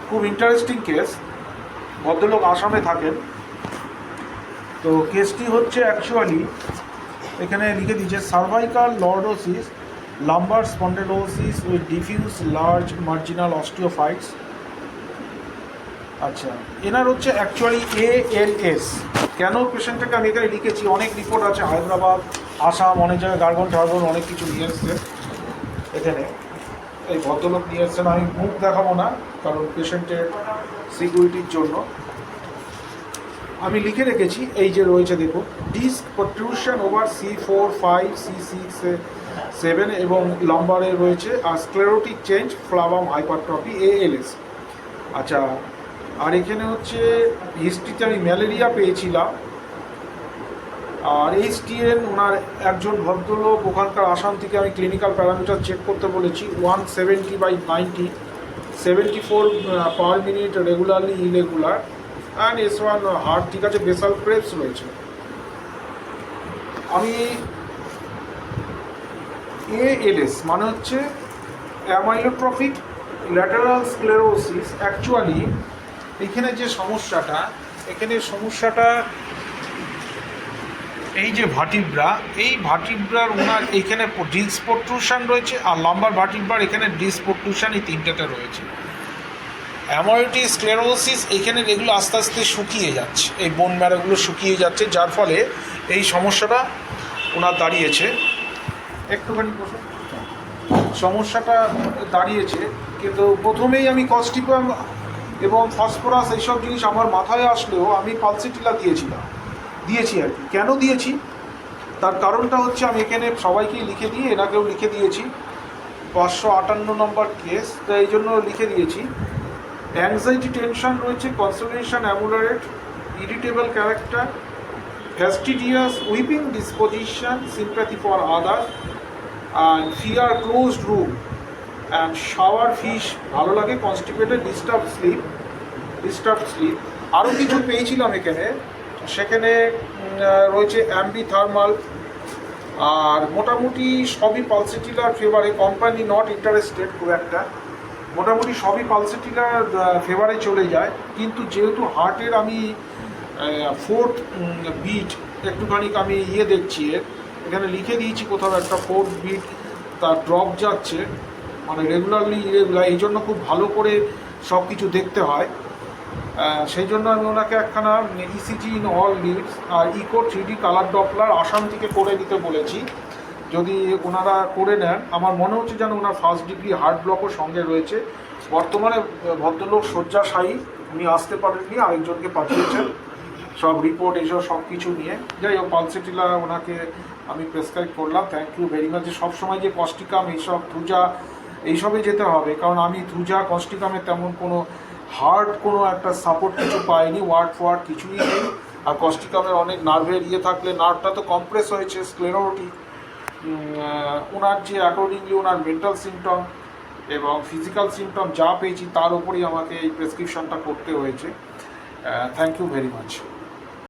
খুব interesting case. ভদ্রলোক আসামে থাকেন। তো কেসটি হচ্ছে অ্যাকচুয়ালি এখানে লিখে দিয়েছে cervical lordosis, lumbar spondylosis with diffuse large marginal osteophytes. আচ্ছা, এনার হচ্ছে অ্যাকচুয়ালি ALS। কেন পেশেন্টটাকে আমি এখানে লিখেছি, অনেক রিপোর্ট আছে, হায়দ্রাবাদ, আসাম, অনেক জায়গায় গার্গন টার্গন অনেক কিছু নিয়ে এসছে। এখানে এই ভদ্রলোক নিয়ে এসছেন, আমি মুখ দেখাবো না কারণ পেশেন্টের সিকিউরিটির জন্য। আমি লিখে রেখেছি, এই যে রয়েছে দেখুন, ডিস্ক প্রট্রুশন ওভার C4, 5, C6, 7 এবং লাম্বারে রয়েছে আর স্ক্লেরোটিক চেঞ্জ, ফ্লাভাম হাইপারট্রফি, ALS। আচ্ছা, আর এখানে হচ্ছে হিস্ট্রিতে আমি ম্যালেরিয়া পেয়েছিলাম। আর HTN ওনার একজন ভদ্রলোক ওখানকার আসাম থেকে আমি ক্লিনিক্যাল প্যারামিটার চেক করতে বলেছি, 170/90, 74 per minute regularly irregular, and S1 heart ঠিক আছে, বেসাল ক্রেপস রয়েছে। আমি ALS মানে হচ্ছে অ্যামাইলোট্রফিক ল্যাটারাল স্ক্লেরোসিস। অ্যাকচুয়ালি এখানে যে সমস্যাটা, এই যে ভার্টিব্রা, এই ভার্টিব্রার ওনার এইখানে ডিস্ক প্রট্রুশন রয়েছে আর লাম্বার ভার্টিব্রার এখানে ডিস্ক প্রট্রুশন, এই তিনটাতে রয়েছে। অ্যামাইলোটিক স্ক্লেরোসিস এখানে এগুলো আস্তে আস্তে শুকিয়ে যাচ্ছে, এই বোন ম্যারোগুলো শুকিয়ে যাচ্ছে, যার ফলে এই সমস্যাটা ওনার দাঁড়িয়েছে। একটুখানি সমস্যাটা দাঁড়িয়েছে। কিন্তু প্রথমেই আমি কস্টিপাম এবং ফসফরাস এইসব জিনিস আমার মাথায় আসলেও আমি পালসিটিলা দিয়েছি আর কি। কেন দিয়েছি তার কারণটা হচ্ছে, আমি এখানে সবাইকেই লিখে দিয়ে এনাকেও লিখে দিয়েছি, 558 নম্বর কেস, তো এই জন্য লিখে দিয়েছি। অ্যাংজাইটি টেনশন রয়েছে, consolation ameliorate, irritable character, fastidious weeping disposition, sympathy for other, and fear closed room and shower fish ভালো লাগে, কনস্টিপেটেড, ডিস্টার্ব স্লিপ। আরও কিছু পেয়েছিলাম এখানে, সেখানে রয়েছে অ্যাম্বিথার্মাল। আর মোটামুটি সবই পালসিটিলার ফেভারে, কোম্পানি নট ইন্টারেস্টেড খুব একটা, মোটামুটি সবই পালসিটিলার ফেভারে চলে যায়। কিন্তু যেহেতু হার্টের আমি 4th বিট একটুখানি আমি দেখছি, এখানে লিখে দিয়েছি কোথাও একটা 4th বিট তার ড্রপ যাচ্ছে, মানে রেগুলারলি ইরেগুলার, এই জন্য খুব ভালো করে সব কিছু দেখতে হয়। সেই জন্য আমি ওনাকে একখানা ECG ইন অল লিডস আর echo 3D colour Doppler Assam থেকে করে দিতে বলেছি। যদি ওনারা করে নেন, আমার মনে হচ্ছে যেন ওনার 1st ডিগ্রি হার্ট ব্লকও সঙ্গে রয়েছে। বর্তমানে ভদ্রলোক শয্যাশায়ী, উনি আসতে পারেননি, আরেকজনকে পাঠিয়েছেন সব রিপোর্ট এইসব সব কিছু নিয়ে। যাই হোক, পালসিটিলা ওনাকে আমি প্রেসক্রাইব করলাম। Thank you very much. যে সবসময় যে কস্টিকাম এইসব থুজা এইসবে যেতে হবে, কারণ আমি থুজা কস্টিকামে তেমন কোনো হার্ড কোনো একটা সাপোর্ট কিছু পাইনি, ওয়ার্ড কিছুই নেই। আর কস্টিকামের অনেক নার্ভের থাকলে, নার্ভটা তো কম্প্রেস হয়েছে, স্ক্লেরোটিক। ওনার যে অ্যাকর্ডিংলি ওনার মেন্টাল সিমটম এবং ফিজিক্যাল সিমটম যা পেয়েছি তার উপরেই আমাকে এই প্রেসক্রিপশনটা করতে হয়েছে। Thank you very much.